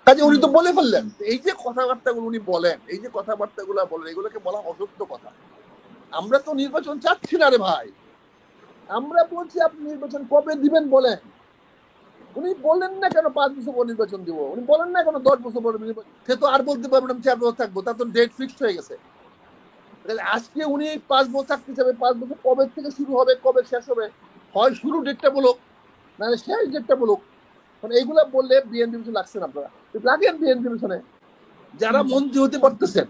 কাজে উনি তো বলে ফেললেন। এই যে কথাবার্তাগুলো উনি বলেন, এই যে কথাবার্তাগুলো বলেন, এগুলোকে বলা অসত্য কথা। আমরা তো নির্বাচন চাচ্ছি না রে ভাই, আমরা বলছি আপনি নির্বাচন কবে দিবেন বলেন। উনি বলেন না কেন 5 বছর পর নির্বাচন দিব, উনি বলেন না কেন 10 বছর পর নির্বাচন। সে তো আর বলতে পারবেন আমি 4 বছর থাকবো, তার তো ডেট ফিক্সড হয়ে গেছে। আজকে উনি 5 বছর থাকতে চাবে, 5 বছর কবে থেকে শুরু হবে কবে শেষ হবে, হয় শুরু ডেটটা বলুক, না শেষ ডেটটা বলুক। মানে এইগুলা বললে বিএনপি পিছনে লাগছেন আপনারা, লাগেন বিএনপি পিছনে। যারা মন্ত্রী হতে পারতেছেন,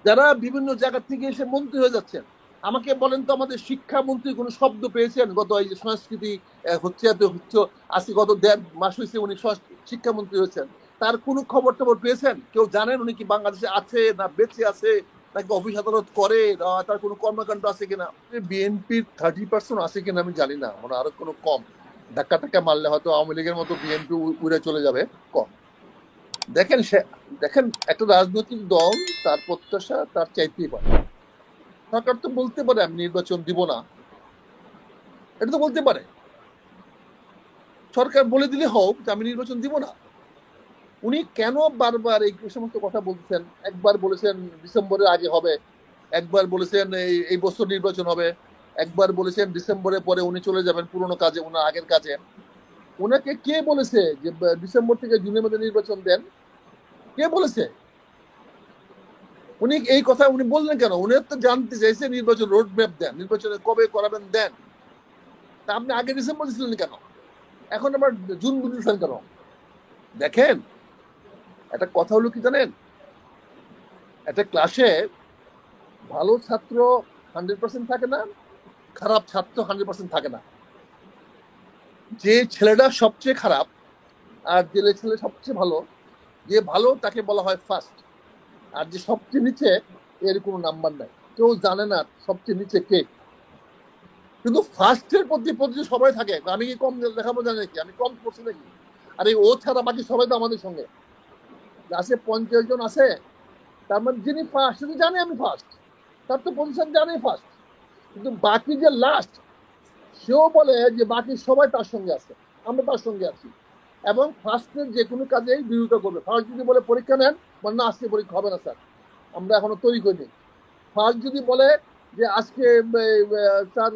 যারা বিভিন্ন জায়গা থেকে এসে মন্ত্রী হয়ে যাচ্ছেন, আমাকে বলেন তো আমাদের শিক্ষামন্ত্রী কোনো শব্দ পেয়েছেন গত এই যে সংস্কৃতি হচ্ছে এত হচ্ছে, আজকে গত 1.5 মাস হয়েছে উনি শিক্ষামন্ত্রী হয়েছেন, তার কোনো খবর টবর পেয়েছেন? কেউ জানেন উনি কি বাংলাদেশে আছে না বেঁচে আছে, নাকি অফিস আদালত করে, তার কোনো কর্মকাণ্ড আছে কিনা? বিএনপির 30% আছে কিনা আমি জানি না, মানে আরো কোনো কম। ধাক্কা টাক্কা মারলে হয়তো আওয়ামী লীগের মতো বিএনপি উড়ে চলে যাবে, কম। দেখেন দেখেন একটা রাজনৈতিক দল তার প্রত্যাশা তার চাইতেই পারে। সরকার তো বলতে পারে আমি নির্বাচন দিব না, এটা তো বলতে পারে। সরকার বলে দিলে হোক যে আমি নির্বাচন দিব না। উনি কেন বারবার এই সমস্ত কথা বলছেন? একবার বলেছেন ডিসেম্বরের আগে হবে, একবার বলেছেন এই বছর নির্বাচন হবে, একবার বলেছেন ডিসেম্বরের পরে উনি চলে যাবেন পুরোনো কাজে, ওনার আগের কাজে। ওনাকে কে বলেছে যে ডিসেম্বর থেকে জুনের মধ্যে নির্বাচন দেন? কে বলেছে? উনি এই কথা উনি বললেন কেন? উনি তো জানতে চাইছে নির্বাচন রোড ম্যাপ দেন, নির্বাচনে কবে করাবেন দেন। তা আপনি আগে ডিসেম্বর দিচ্ছিলেন কেন, এখন আবার জুন বুঝতেছেন কেন? দেখেন একটা কথা হলো কি জানেন, একটা ক্লাসে ভালো ছাত্র 100% থাকে না, খারাপ ছাত্র 100% থাকে না। যে ছেলেটা সবচেয়ে খারাপ আর যে ছেলে সবচেয়ে ভালো, যে ভালো তাকে বলা হয় ফার্স্ট, আর যে সবচেয়ে নিচে এর কোনো নাম্বার নাই, কেউ জানে না সবচেয়ে নিচে কে। কিন্তু ফার্স্টের প্রতি সবাই থাকে, আমি কি কম দেখাবো জানি নাকি, আমি কম করছি নাকি? আর ও ছাড়া বাকি সবাই তো আমাদের সঙ্গে আছে, 50 জন আছে, তার মানে যিনি ফার্স্ট যদি জানে আমি ফার্স্ট, তার তো পজিশন জানে ফার্স্ট। কিন্তু বাকি যে লাস্ট, সেও বলে যে বাকি সবাই তার সঙ্গে আছে, আমরা তার সঙ্গে আছি। এবং ফার্স্টের যে কোনো কাজেই বিরোধিতা করবে। ফার্স্ট যদি বলে পরীক্ষা নেন, মানে না আজকে পরীক্ষা হবে না স্যার, আমরা এখনো তৈরি করিনি। ফার্স্ট যদি বলে যে আজকে স্যার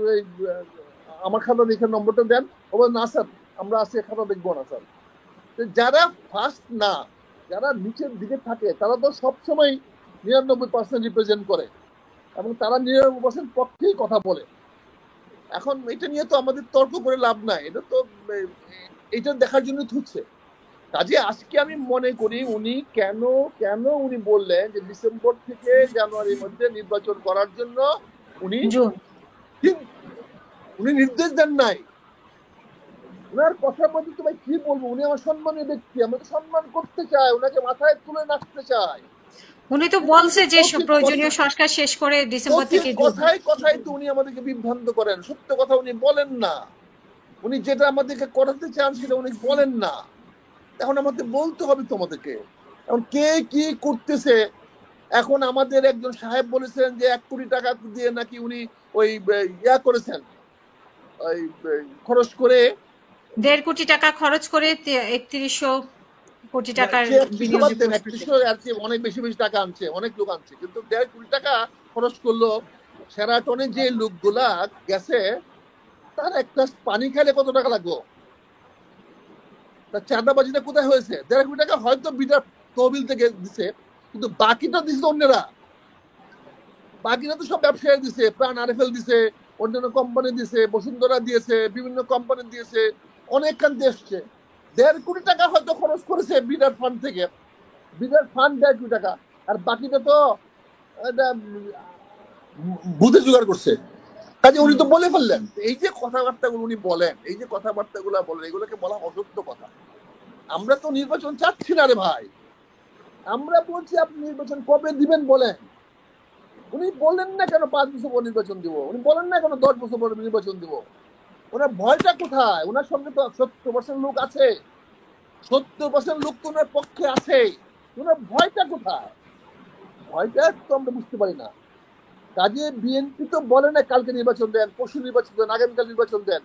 আমার খাতা দেখে নম্বরটা দেন, ও বলে না স্যার আমরা আজকে খাতা দেখবো না স্যার। যারা ফার্স্ট না, যারা নিচের দিকে থাকে, তারা তো সবসময় 99% রিপ্রেজেন্ট করে এবং তারা 99% পক্ষেই কথা বলে। এখন এটা নিয়ে তো আমাদের তর্ক করে লাভ নাই, এটা তো এইটা দেখার জন্য থুচ্ছে। কাজে আজকে আমি মনে করি উনি কেন কেন উনি বললেন যে ডিসেম্বর থেকে জানুয়ারির মধ্যে নির্বাচন করার জন্য উনি উনি নির্দেশ দেন নাই। ওনার কথার মধ্যে তো ভাই কি বলবো, উনি আমার সম্মানীয় ব্যক্তি, আমরা তো সম্মান করতে চাই, ওনাকে মাথায় তুলে নাচতে চাই। উনি তো বলছে যে প্রয়োজনীয় সংস্কার শেষ করে ডিসেম্বর থেকে কথায় কথায় তো উনি আমাদেরকে বিভ্রান্ত করেন, সত্য কথা উনি বলেন না। উনি যেটা আমাদেরকে করাতে চান সেটা উনি বলেন না। এখন আমাদের বলতে হবে তোমাদেরকে এখন কে কি করতেছে। এখন আমাদের একজন সাহেব বলেছেন যে 1 কোটি টাকা দিয়ে নাকি উনি ওই ইয়া করেছেন, ওই খরচ করে 1.5 কোটি টাকা খরচ করে 3100 কোটি টাকার অনেক বেশি বেশি টাকা আনছে, অনেক লোক আনছে, কিন্তু 1.5 কোটি টাকা খরচ করলো। সেরাটনে যে লোকগুলা গেছে তার এক গ্লাস পানি খেলে কত টাকা লাগলো? তার চাঁদাবাজিটা কোথায় হয়েছে? 1.5 কোটি টাকা হয়তো বিরাট তহবিল থেকে দিছে, কিন্তু বাকিটা দিছে অন্যরা। বাকিরা তো সব ব্যবসায়ী দিছে, প্রাণ আরএফএল দিছে, অন্যান্য কোম্পানি দিছে, বসুন্ধরা দিয়েছে, বিভিন্ন কোম্পানি দিয়েছে, অনেক কান্তি এসছে। 1.5 কোটি টাকা হয়তো খরচ করেছে বিরাট ফান্ড থেকে, বিরাট ফান্ড 1.5 কোটি টাকা, আর বাকিটা তো বুধে জোগাড় করছে। কাজে উনি তো বলে ফেললেন। এই যে কথাবার্তাগুলো উনি বলেন, এই যে কথাবার্তাগুলো বলেন, এগুলোকে বলা অসত্য কথা। আমরা তো নির্বাচন চাচ্ছি না রে ভাই, আমরা বলছি আপনি নির্বাচন কবে দিবেন বলেন। উনি বলেন না কেন 5 বছর পর নির্বাচন দিব, উনি বলেন না কেন 10 বছর পর নির্বাচন দিব। ওনার ভয়টা কোথায়? ওনার সঙ্গে তো 70% লোক আছে, 70% লোক তো ওনার পক্ষে আছে, ওনার ভয়টা কোথায়? ভয়টা তো আমরা বুঝতে পারি না। কাজে বিএনপি তো বলে না কালকে নির্বাচন দেন, পরশু নির্বাচন দেন, আগামীকাল নির্বাচন দেন।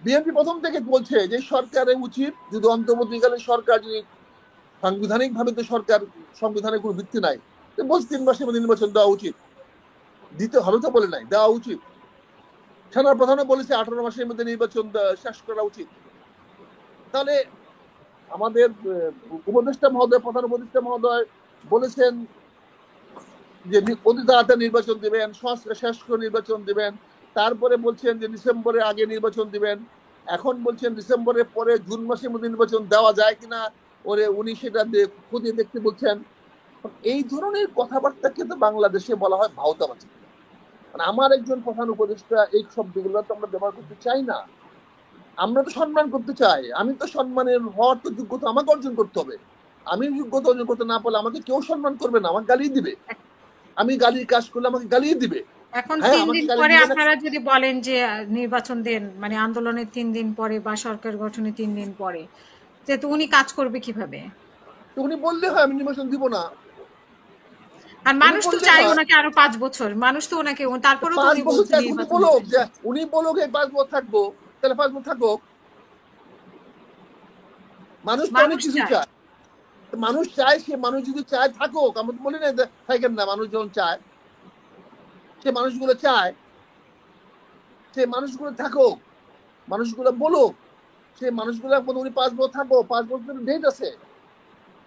বিএনপি প্রথম থেকে বলছে যে সরকারের উচিত যদি অন্তর্বর্তীকালীন সরকার যদি সাংবিধানিক ভাবে তো সরকার, সংবিধানের কোনো ভিত্তি নাই, বলছে 3 মাসের মধ্যে নির্বাচন দেওয়া উচিত, দিতে হবে তো বলে নাই, দেওয়া উচিত। সেনা প্রধানও বলেছে 18 মাসের মধ্যে নির্বাচন শেষ করা উচিত। তাহলে আমাদের উপদেষ্টা মহোদয়, প্রধান উপদেষ্টা মহোদয় বলেছেন যে অতি তাড়াতাড়ি নির্বাচন দিবেন, সংস্কার শেষ করে নির্বাচন দিবেন, তারপরে বলছেন যে ডিসেম্বরের আগে নির্বাচন দিবেন, এখন বলছেন ডিসেম্বরের পরে জুন মাসের মধ্যে নির্বাচন দেওয়া যায় কিনা উনি সেটা খতিয়ে দেখতে বলছেন। এই ধরনের কথাবার্তাকে তো বাংলাদেশে বলা হয় ভাওতাবাজি। মানে আমার একজন প্রধান উপদেষ্টা এই শব্দগুলো তো আমরা ব্যবহার করতে চাই না। আমরা তো সম্মান করতে চাই, আমি তো সম্মানের হওয়ার তো যোগ্যতা আমাকে অর্জন করতে হবে। আমি যোগ্যতা অর্জন করতে না পারলে আমাকে কেউ সম্মান করবে না, আমাকে গালি দিবে। আমি গালির কাজ করলে আমাকে গালিয়ে দিবে। এখন 3 দিন পরে আপনারা যদি বলেন যে নির্বাচন দেন, মানে আন্দোলনের 3 দিন পরে বা সরকার গঠনের 3 দিন পরে, তো উনি কাজ করবে কিভাবে? উনি বললে হয় আমি নির্বাচন দিব না। আর মানুষ তো চায় ওনাকে আরো 5 বছর, মানুষ তো ওনাকে, তারপরেও তো উনি বলছেন উনি বলুক 5 বছর থাকবো, তাহলে 5 বছর থাকুক। মানুষ তো অনেক কিছু চায়, মানুষ চায়, সে মানুষ যদি চায় থাকুক, আমরা তো বলি না থাকেন না। মানুষ যখন চায়, সে মানুষগুলো চায়, সে মানুষগুলো থাকুক, মানুষগুলো বলুক, সে মানুষগুলো উনি 5 বছর থাকো, 5 বছরের ডেট আছে।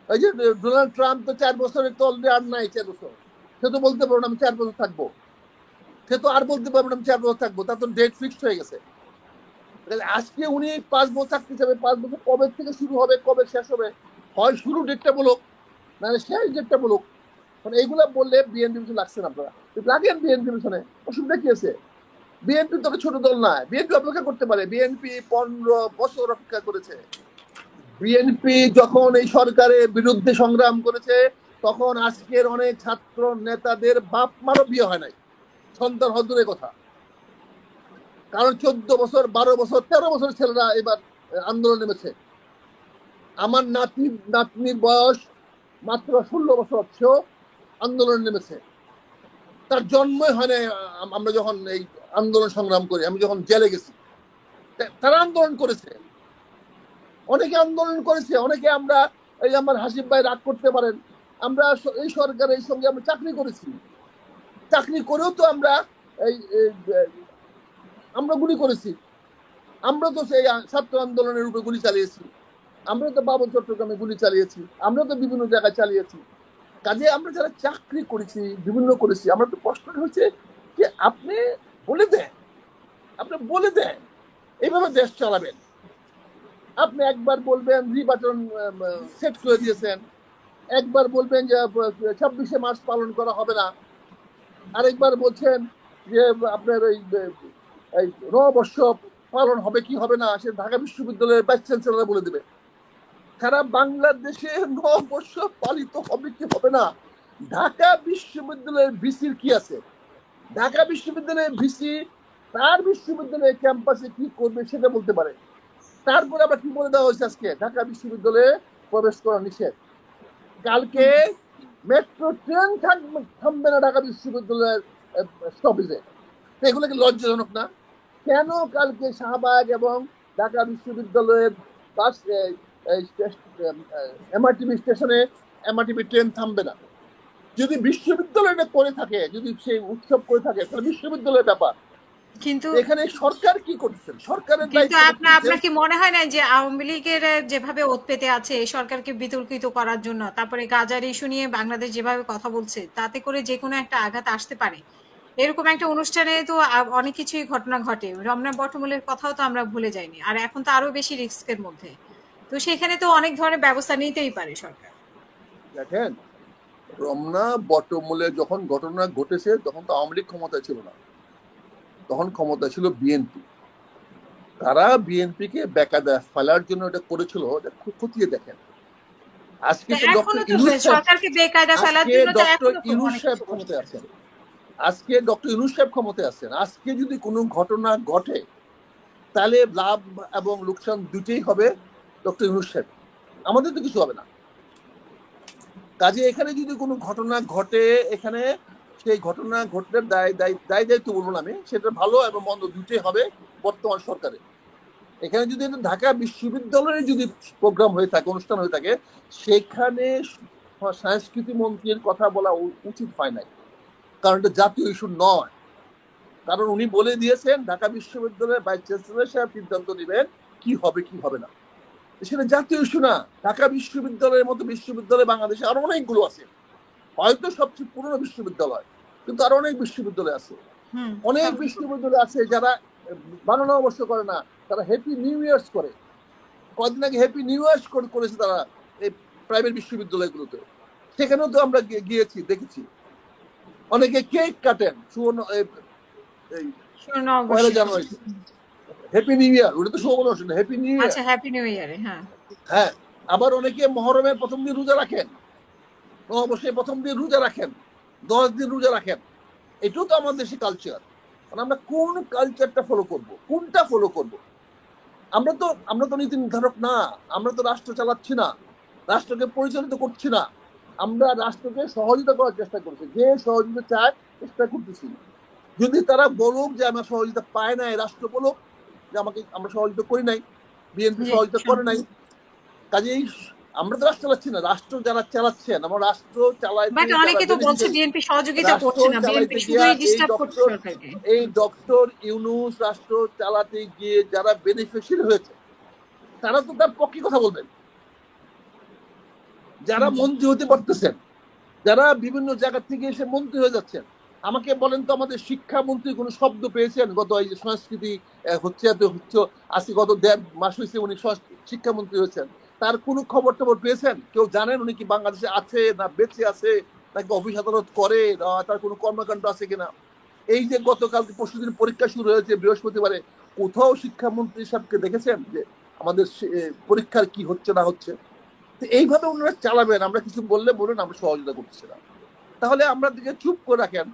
এই যে ডোনাল্ড ট্রাম্প তো 4 বছরের তল আর নাই, 4 বছর, সে তো বলতে পারবে না আমি 4 বছর থাকবো, সে তো আর বলতে পারবে না আমি 4 বছর থাকবো, তার তো ডেট ফিক্সড হয়ে গেছে। আজকে উনি 5 বছর থাকতে চাবে, 5 বছর কবে থেকে শুরু হবে, কবে শেষ হবে, হয় শুরু ডেটটা বলুক, মানে শেষ ডেটটা বলুক। মানে এইগুলা বললে বিএনপি পিছনে লাগছে না, আপনারা লাগেন বিএনপি পিছনে, অসুবিধা কি আছে? বিএনপি তো ছোট দল নয়, বিএনপি অপেক্ষা করতে পারে। বিএনপি 15 বছর অপেক্ষা করেছে। বিএনপি যখন এই সরকারের বিরুদ্ধে সংগ্রাম করেছে, তখন আজকের অনেক ছাত্র নেতাদের বাপ মারও বিয়ে হয় নাই, সন্তান হদূরের কথা। কারণ 14 বছর, 12 বছর, 13 বছর ছেলেরা এবার আন্দোলন নেমেছে। আমার নাতনির বয়স মাত্র 16 বছর, সেও আন্দোলন নেমেছে। তার জন্মই হয় না আমরা যখন এই আন্দোলন সংগ্রাম করি, আমি যখন জেলে গেছি, তারা আন্দোলন করেছে, অনেকে আন্দোলন করেছে, অনেকে। আমরা এই আমার হাসিব ভাই রাগ করতে পারেন, আমরা এই সরকারের সঙ্গে আমরা চাকরি করেছি, চাকরি করেও তো আমরা আমরা গুলি করেছি, আমরা তো সেই ছাত্র আন্দোলনের উপরে গুলি চালিয়েছি, আমরা তো বাবর চট্টগ্রামে গুলি চালিয়েছি, আমরা তো বিভিন্ন জায়গায় চালিয়েছি। কাজে আমরা যারা চাকরি করেছি, বিভিন্ন করেছি, আমরা তো কষ্ট হচ্ছে যে আপনি বলে দেন, এইভাবে দেশ চালাবেন। আপনি একবার বলবেন নির্বাচন সেট করে দিয়েছেন, একবার বলবেন যে 26শে মার্চ পালন করা হবে না, আরেকবার বলছেন যে আপনার এই নববর্ষ পালন হবে কি হবে না সে ঢাকা বিশ্ববিদ্যালয়ের ভাইস চ্যান্সেলর বলে দেবে। সারা বাংলাদেশে নববর্ষ পালিত হবে কি হবে না, ঢাকা বিশ্ববিদ্যালয়ের ভিসির কি আছে? ঢাকা বিশ্ববিদ্যালয়ের ভিসি তার বিশ্ববিদ্যালয়ের ক্যাম্পাসে কি করবে সেটা বলতে পারে। তারপরে আবার কি বলে দেওয়া হয়েছে, আজকে ঢাকা বিশ্ববিদ্যালয়ে প্রবেশ করা নিষেধ, কালকে মেট্রো ট্রেন থামবে না ঢাকা বিশ্ববিদ্যালয়ের স্টপেজে। এগুলো কি লজ্জাজনক না? কেন কালকে শাহবাগ এবং ঢাকা বিশ্ববিদ্যালয়ের বাস এমআরটিভি স্টেশনে এমআরটিভি ট্রেন থামবে না? যদি বিশ্ববিদ্যালয়টা করে থাকে, যদি সেই উৎসব করে থাকে, তাহলে বিশ্ববিদ্যালয়ের ব্যাপার। কিন্তু এখানে সরকার কি করছেন? সরকারের দায়িত্ব। আপনার কি মনে হয় না যে আওয়ামী লীগের যেভাবে ওত পেতে আছে এই সরকারকে বিতর্কিত করার জন্য, তারপরে গাজার ইস্যু নিয়ে বাংলাদেশ যেভাবে কথা বলছে, তাতে করে যে কোনো একটা আঘাত আসতে পারে? এরকম একটা অনুষ্ঠানে তো অনেক কিছুই ঘটনা ঘটে, রমনা বটমূলের কথাও তো আমরা ভুলে যাইনি, আর এখন তো আরো বেশি রিস্কের মধ্যে, তো সেখানে তো অনেক ধরনের ব্যবস্থা নিতেই পারে সরকার। দেখেন, রমনা বটমূলে যখন ঘটনা ঘটেছে তখন তো আওয়ামী লীগ ক্ষমতায় ছিল না, তখন ক্ষমতা ছিল বিএনপি। তারা বিএনপিকে বেকায়দা ফেলার জন্য এটা করেছিল, খুব খতিয়ে দেখেন। আজকে তো ডক্টর ইউনূস সাহেব ক্ষমতায় আছেন, আজকে ডক্টর ইউনূস সাহেব ক্ষমতায় আছেন। আজকে যদি কোনো ঘটনা ঘটে তাহলে লাভ এবং লোকসান দুটোই হবে ডক্টর ইউনূস সাহেব, আমাদের তো কিছু হবে না। কাজে এখানে যদি কোনো ঘটনা ঘটে, এখানে সেই ঘটনা ঘটলে দায়িত্ব বলবো না আমি, সেটা ভালো এবং মন্দ দুটোই হবে বর্তমান সরকারে। এখানে যদি ঢাকা বিশ্ববিদ্যালয়ে যদি প্রোগ্রাম হয়ে থাকে, অনুষ্ঠান হয়ে থাকে, সেখানে সংস্কৃতি মন্ত্রীর কথা বলা উচিত হয় নাই, কারণ এটা জাতীয় ইস্যু নয়। কারণ উনি বলে দিয়েছেন ঢাকা বিশ্ববিদ্যালয়ের ভাইস চ্যান্সেলর সাহেব সিদ্ধান্ত নেবেন কি হবে কি হবে না। সেটা জাতীয় ইস্যু না। ঢাকা বিশ্ববিদ্যালয়ের মতো বিশ্ববিদ্যালয় বাংলাদেশে আরো অনেকগুলো আছে, হয়তো সবচেয়ে পুরনো বিশ্ববিদ্যালয়, কিন্তু আরো অনেক বিশ্ববিদ্যালয় আছে। অনেক বিশ্ববিদ্যালয় আছে যারা 12 নববর্ষ করে না, তারা হ্যাপি নিউ ইয়ার্স করে। কদিন আগে হ্যাপি নিউ ইয়ার্স করেছে তারা এই প্রাইভেট বিশ্ববিদ্যালয়গুলোতে। সেখানেও তো আমরা গিয়েছি, দেখেছি। অনেকে কেক কাটেন পয়লা জানুয়ারি, হ্যাপি নিউ ইয়ার, ওটা তো শুভ বর্ষ না, হ্যাপি নিউ ইয়ার। আচ্ছা, হ্যাপি নিউ ইয়ারে। হ্যাঁ হ্যাঁ, আবার অনেকে মহরমের প্রথম দিন রোজা রাখেন, নববর্ষের প্রথম দিন রোজা রাখেন, 10 দিন রোজা রাখেন। এটাও তো আমাদের দেশে কালচার। মানে আমরা কোন কালচারটা ফলো করব, কোনটা ফলো করব? আমরা তো নীতি নির্ধারক না, আমরা তো রাষ্ট্র চালাচ্ছি না, রাষ্ট্রকে পরিচালিত করছি না। আমরা রাষ্ট্রকে সহযোগিতা করার চেষ্টা করছি, যে সহযোগিতা চায় চেষ্টা করতেছি। যদি তারা বলুক যে আমরা সহযোগিতা পাই নাই, রাষ্ট্র বলুক যে আমরা সহযোগিতা করি নাই, বিএনপি সহযোগিতা করে নাই, কাজেই আমরা তো রাষ্ট্র চালাচ্ছি না। রাষ্ট্র যারা চালাচ্ছেন, আমরা রাষ্ট্র চালাইতে, বাট অনেকে তো বলছে বিএনপি সহযোগিতা করছে না, বিএনপি শুধুই ডিস্টার্ব করছে সরকারকে। এই ডক্টর ইউনূস রাষ্ট্র চালাতে গিয়ে যারা বেনিফিশিয়ারি হয়েছে, তারা তো তার পক্ষে কথা বলবেন। যারা মন্ত্রী হতে পারতেছেন, যারা বিভিন্ন জায়গা থেকে এসে মন্ত্রী হয়ে যাচ্ছেন, আমাকে বলেন তো আমাদের শিক্ষামন্ত্রী কোনো শব্দ পেয়েছেন? গত এই যে সংস্কৃতি হচ্ছে আজকে গত 1.5 মাস হয়েছে উনি শিক্ষামন্ত্রী হয়েছেন, তার কোনো খবর টবর পেয়েছেন? কেউ জানেন উনি কি বাংলাদেশে আছে না বেঁচে আছে, নাকি অফিস আদালত করে, তার কোনো কর্মকাণ্ড আছে কিনা? এই যে গতকালকে পরশুদিন পরীক্ষা শুরু হয়েছে বৃহস্পতিবারে, কোথাও শিক্ষামন্ত্রী সাহেবকে দেখেছেন যে আমাদের পরীক্ষার কি হচ্ছে না হচ্ছে? এইভাবে ওনারা চালাবেন, আমরা কিছু বললে বলুন আমরা সহযোগিতা করছি না। তাহলে আমরা দিকে চুপ করে রাখেন,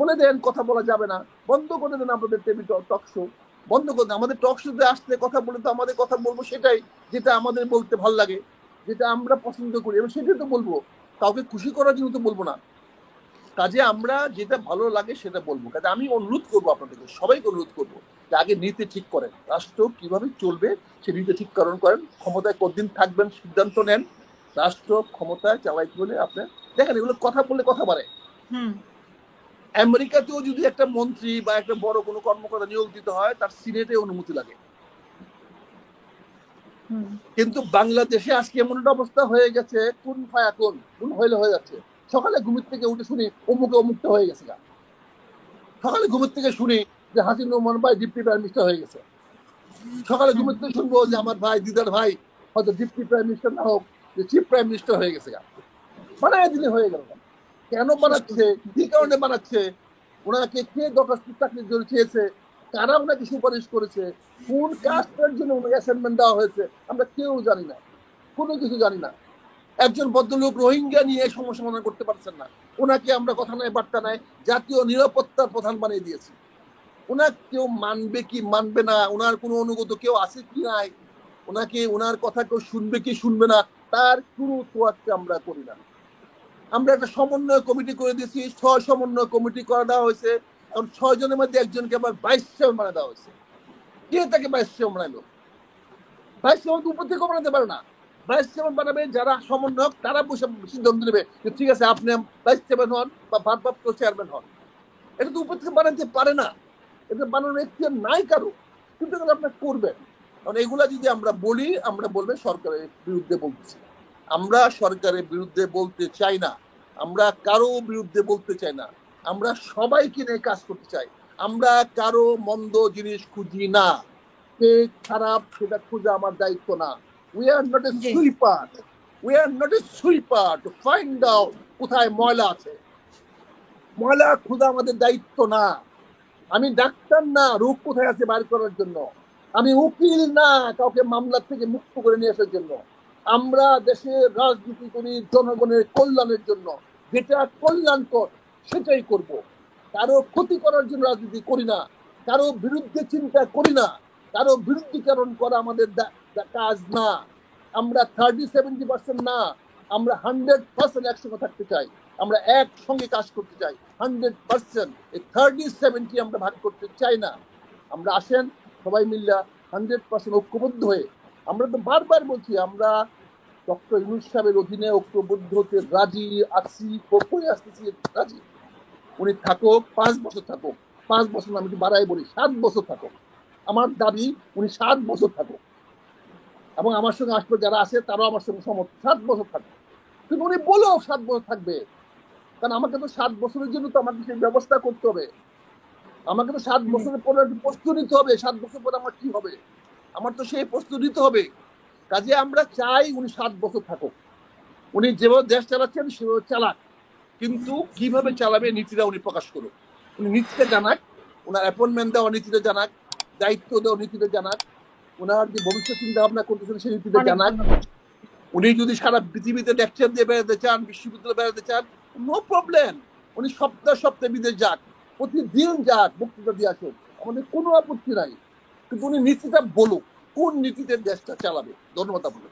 বলে দেন কথা বলা যাবে না, বন্ধ করে দেন আমাদের টিভি টক শো, বন্ধ করে দেন। আমাদের টক শোতে আসলে কথা বলে তো আমাদের কথা বলবো সেটাই যেটা আমাদের বলতে ভালো লাগে, যেটা আমরা পছন্দ করি, এবং সেটাই তো বলবো। কাউকে খুশি করার জন্য তো বলবো না। কাজে আমরা যেটা ভালো লাগে সেটা বলবো। কাজে আমি অনুরোধ করবো আপনাদেরকে, সবাইকে অনুরোধ করবো যে আগে নীতি ঠিক করেন, রাষ্ট্র কিভাবে চলবে সে নীতি ঠিককরণ করেন, ক্ষমতায় কতদিন থাকবেন সিদ্ধান্ত নেন। রাষ্ট্র ক্ষমতায় চালাইতে হলে আপনি দেখেন, এগুলো কথা বললে কথা বাড়ে। আমেরিকাতেও যদি একটা মন্ত্রী বা একটা বড় কোনো কর্মকর্তা নিয়োগ দিতে হয়, তার সিনেটে অনুমতি লাগে। কিন্তু বাংলাদেশে আজকে এমন একটা অবস্থা হয়ে গেছে, কোন ফায়াকুন, কোন হইলে হয়ে যাচ্ছে। সকালে ঘুমের থেকে উঠে শুনি অমুকে অমুকটা হয়ে গেছে, সকালে ঘুমের থেকে শুনি যে হাসিন রহমান ভাই ডিপটি প্রাইম মিনিস্টার হয়ে গেছে, সকালে ঘুমের থেকে শুনবো যে আমার ভাই দিদার ভাই হয়তো ডিপটি প্রাইম মিনিস্টার না হোক যে চিফ প্রাইম মিনিস্টার হয়ে গেছে। বানায় দিলে হয়ে গেল। কেন বানাচ্ছে, কি কারণে বানাচ্ছে, ওনাকে কে দরখাস্ত চাকরির জন্য চেয়েছে, কারা ওনাকে সুপারিশ করেছে, কোন কাজটার জন্য ওনাকে অ্যাসাইনমেন্ট দেওয়া হয়েছে, আমরা কেউ জানি না, কোনো কিছু জানি না। একজন ভদ্রলোক রোহিঙ্গা নিয়ে সমস্যা সমাধান করতে পারছেন না, ওনাকে আমরা কথা নাই বার্তা নাই জাতীয় নিরাপত্তার প্রধান বানিয়ে দিয়েছি। ওনার কেউ মানবে কি মানবে না, ওনার কোনো অনুগত কেউ আছে কি নাই, ওনাকে ওনার কথা কেউ শুনবে কি শুনবে না, তার কোনো তোয়াক্কা আমরা করি না। আমরা একটা সমন্বয় কমিটি করে দিয়েছি, 6 সমন্বয় কমিটি করে দেওয়া হয়েছে, এবং 6 জনের মধ্যে একজনকে আবার ভাইস চেয়ারম্যান বানিয়ে দেওয়া হয়েছে। কে তাকে ভাইস চেয়ারম্যান বানাইলো? ভাইস চেয়ারম্যান উপর থেকে বানাতে পারে না। ভাইস চেয়ারম্যান বানাবে যারা সমন্বয়ক, তারা বসে সিদ্ধান্ত নেবে যে ঠিক আছে আপনি ভাইস চেয়ারম্যান হন বা ভারপ্রাপ্ত চেয়ারম্যান হন। এটা তো উপর থেকে বানাতে পারে না, এটা বানানোর এখতিয়ার নাই কারো, কিন্তু আপনারা করবেন। কারণ এগুলা যদি আমরা বলি, আমরা বলবে সরকারের বিরুদ্ধে বলতেছি। আমরা সরকারের বিরুদ্ধে বলতে চাই না, আমরা কারো বিরুদ্ধে বলতে চাই না, আমরা সবাইকে নিয়ে কাজ করতে চাই। আমরা কারো মন্দ জিনিস খুঁজি না, কে খারাপ সেটা খোঁজা আমার দায়িত্ব না। We are not a sweeper, we are not a sweeper to find out কোথায় ময়লা আছে। ময়লা খোঁজা আমাদের দায়িত্ব না। আমি ডাক্তার না রোগ কোথায় আছে বাইর করার জন্য, আমি উকিল না কাউকে মামলা থেকে মুক্ত করে নিয়ে আসার জন্য। আমরা দেশের রাজনীতি করি জনগণের কল্যাণের জন্য, যেটা কল্যাণকর সেটাই করব। কারো ক্ষতি করার জন্য রাজনীতি করি না, কারো বিরুদ্ধে চিন্তা করি না, কারো বিরুদ্ধীকরণ করা আমাদের কাজ না। আমরা 30-70% না, আমরা 100% একসঙ্গে থাকতে চাই, আমরা একসঙ্গে কাজ করতে চাই 100%। এই 30-70 আমরা ভাগ করতে চাই না। আমরা আসেন সবাই মিল্লা 100% ঐক্যবদ্ধ হয়ে, আমরা তো বারবার বলছি আমরা ডক্টর ইউনূস সাহেবের অধীনে ঐক্যবদ্ধ হতে রাজি আছি, করে আসতেছি, রাজি। উনি থাকুক 5 বছর, থাকুক 5 বছর, আমি একটু বাড়াই বলি 7 বছর থাকুক। আমার দাবি উনি 7 বছর থাকুক, এবং আমার সঙ্গে আসলে যারা আছে তারাও আমার সঙ্গে সমর্থ, 7 বছর থাকবে। কিন্তু উনি বলেও 7 বছর থাকবে, কারণ আমাকে তো 7 বছরের জন্য তো আমাকে সেই ব্যবস্থা করতে হবে। আমাকে তো 7 বছরের পরে প্রস্তুতি নিতে হবে, 7 বছর পরে আমার কি হবে, আমার তো সেই প্রস্তুতি নিতে হবে। কাজে আমরা চাই উনি 7 বছর থাকুক। উনি যেভাবে দেশ চালাচ্ছেন সেভাবে চালাক, কিন্তু কিভাবে চালাবে নীতিটা উনি প্রকাশ করুক। উনি নীতিটা জানাক, ওনার অ্যাপয়েন্টমেন্ট দেওয়া নীতিটা জানাক, দায়িত্ব দেওয়া নীতিটা জানাক, ওনার যে ভবিষ্যৎ চিন্তা ভাবনা করতেছেন সেই নীতিটা জানাক। উনি যদি সারা পৃথিবীতে লেকচার দিয়ে বেড়াতে চান, বিশ্ববিদ্যালয়ে বেড়াতে চান, নো প্রবলেম। উনি সপ্তাহে সপ্তাহে বিদেশ যাক, প্রতিদিন যাক, বক্তৃতা দিয়ে আসুন, আমাদের কোনো আপত্তি নাই। কিন্তু উনি নীতিটা বলুক, কোন নীতিতে দেশটা চালাবে। ধন্যবাদ আপনাকে।